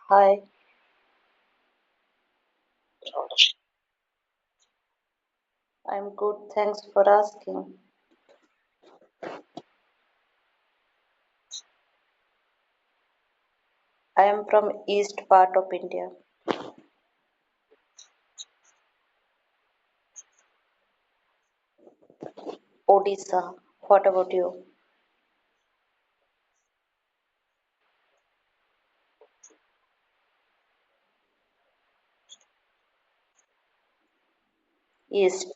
Hi, I'm good. Thanks for asking. I am from east part of India, Odisha. What about you? East.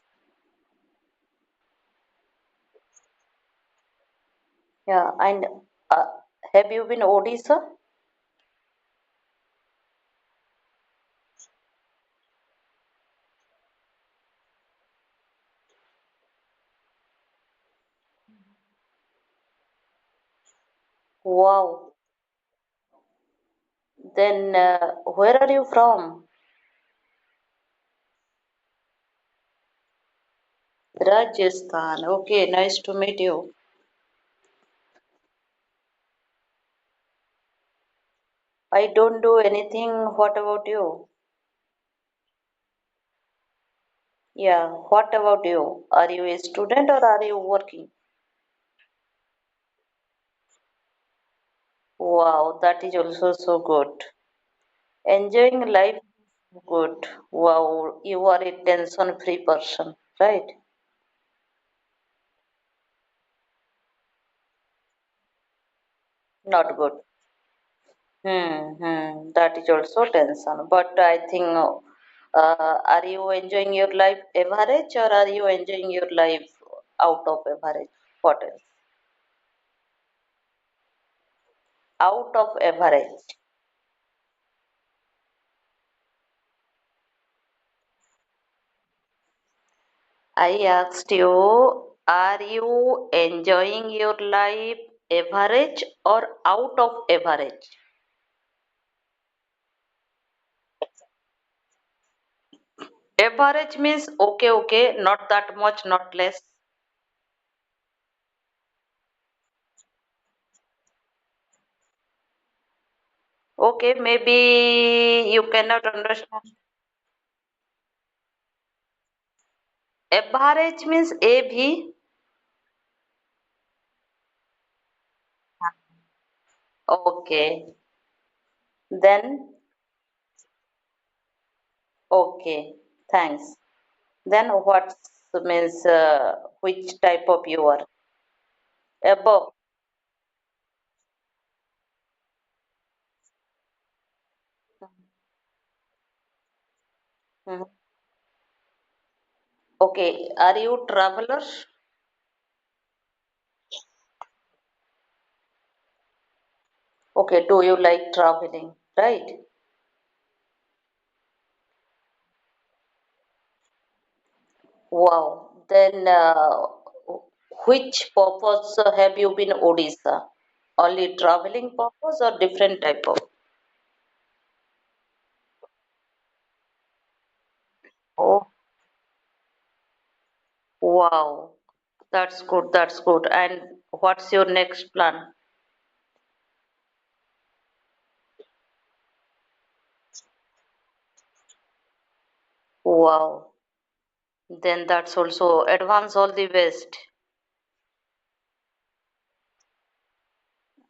Yeah, and uh, have you been Odisha? Wow. Then where are you from? Rajasthan. Okay, nice to meet you. I don't do anything. What about you? Yeah, what about you? Are you a student or are you working? Wow, that is also so good. Enjoying life is good. Wow, you are a tension-free person, right? Not good. That is also tension. But I think, are you enjoying your life average or are you enjoying your life out of average? What else? Out of average. I asked you, are you enjoying your life average or out of average? Average means okay, okay, not that much, not less. Okay, maybe you cannot understand. Average means AV. Okay. Then, okay. Thanks. Then what means which type of you are? Above. Mhm. Okay. Are you traveler? Okay. Do you like traveling? Right. Wow. Then which purpose have you been Odisha? Only traveling purpose or different type of? Oh, wow. That's good. That's good. And what's your next plan? Wow. Then that's also advance all the best.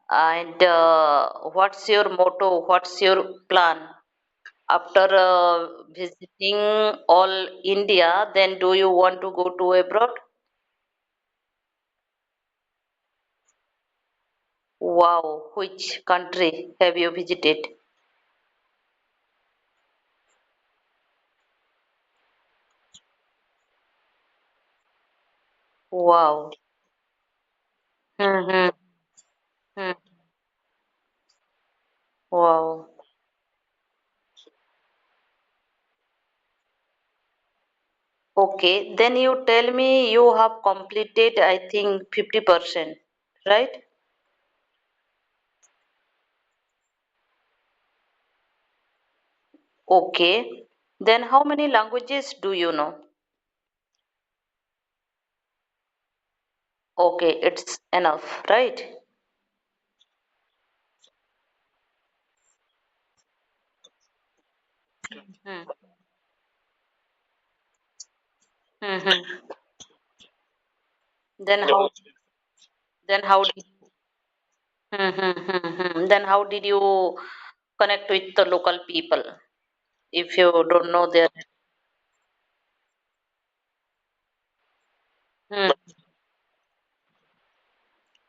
And what's your motto? What's your plan? After visiting all India, then do you want to go to abroad? Wow. Which country have you visited? Wow. Mm-hmm. Wow. Okay, then you tell me you have completed, I think, 50%, right? Okay. Then how many languages do you know? Okay, it's enough, right? Hmm. Hmm. Then how? Then how did you? Then how did you connect with the local people if you don't know their? Hmm.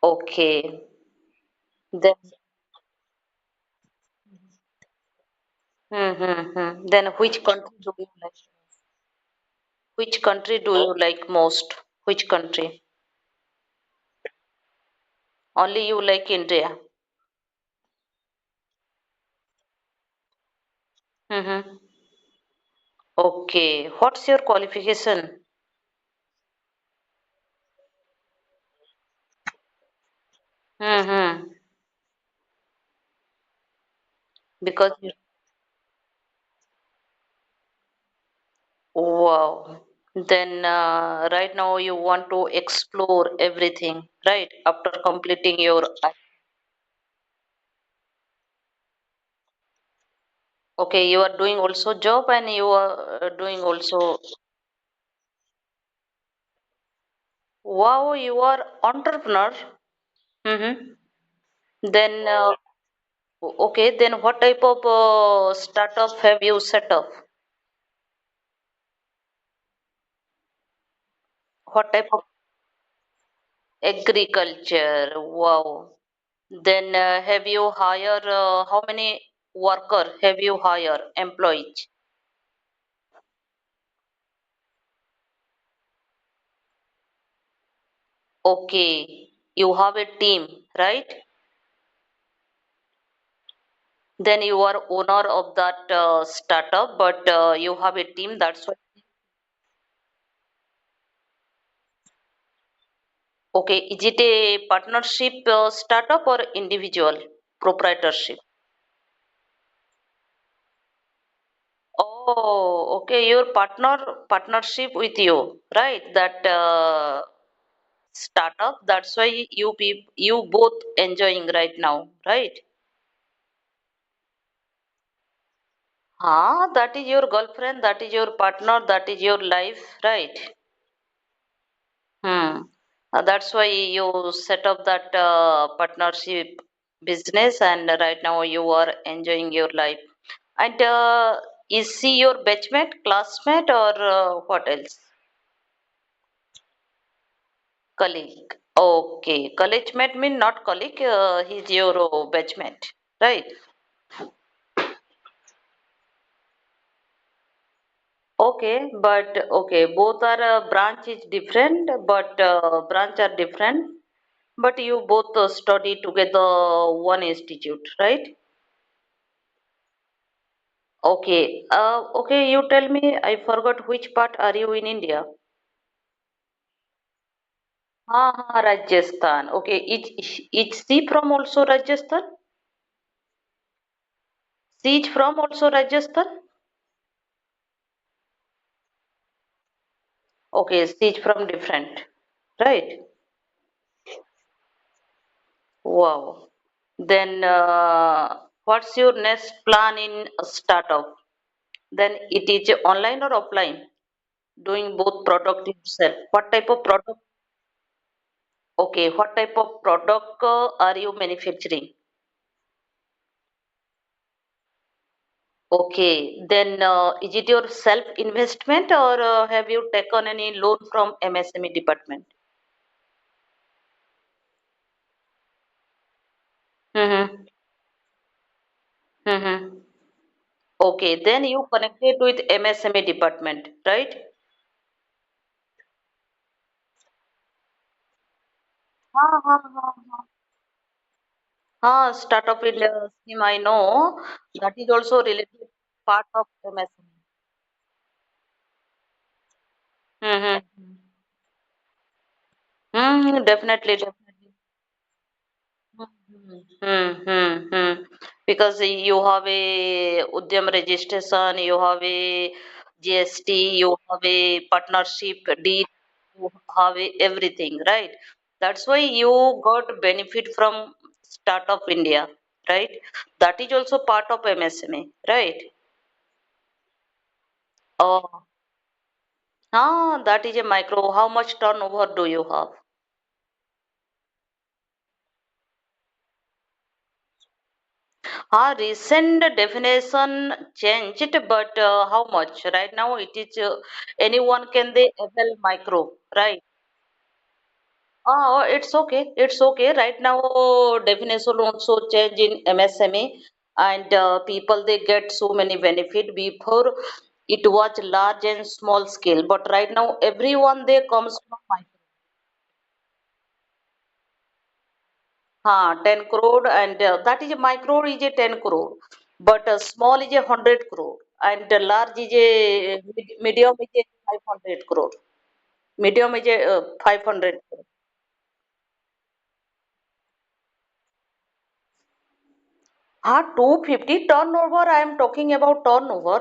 Okay. Then. Then which country do you like? Which country do you like most? Which country? Only you like India. Mm-hmm. Okay. What's your qualification? Mm-hmm. Because wow. Then right now you want to explore everything, right? After completing your okay, you are doing also job and you are doing also wow, you are entrepreneur. Mm-hmm. Then okay, then what type of startup have you set up? What type of agriculture? Wow. Then have you hired how many worker have you hired employees? Okay, you have a team, right? Then you are owner of that startup, but you have a team. That's why. Okay, is it a partnership startup or individual proprietorship? Oh, okay, your partnership with you, right? That startup. That's why you both enjoying right now, right? Ah, that is your girlfriend, that is your partner, that is your life, right? Hmm. That's why you set up that partnership business, and right now you are enjoying your life. And is she your batchmate, classmate, or what else? Colleague. Okay, colleague mate mean not colleague. He's your batchmate, right? Okay, but okay, both are branch is different, but branch are different. But you both study together one institute, right? Okay. Okay, you tell me. I forgot which part are you in India? Rajasthan. Okay. Is she from also Rajasthan? She is from also Rajasthan. Okay, she is from different, right? Wow. Then what's your next plan in a startup? Then it is online or offline? Doing both product itself. What type of product? Okay, what type of product are you manufacturing? Okay, then is it your self investment or have you taken any loan from MSME department? Mm-hmm. Mm-hmm. Okay, then you connected with MSME department, right? Startup India scheme I know that is also related part of MSME. Mm-hmm. Definitely, definitely. Hmm. Because you have a Udyam registration, you have a GST, you have a partnership deed, you have everything, right? That's why you got benefit from Startup India, right? That is also part of MSME, right? Oh, that is a micro. How much turnover do you have? Recent definition changed, but how much? Right now, it is anyone can they avail micro, right? It's okay. It's okay. Right now, definition also change in MSME, and people they get so many benefit. Before it was large and small scale, but right now everyone they comes from micro. 10 crore, and that is a micro is a 10 crore, but small is a 100 crore, and large is a medium is a 500 crore. Medium is a 500 crore. 250 turnover. I am talking about turnover.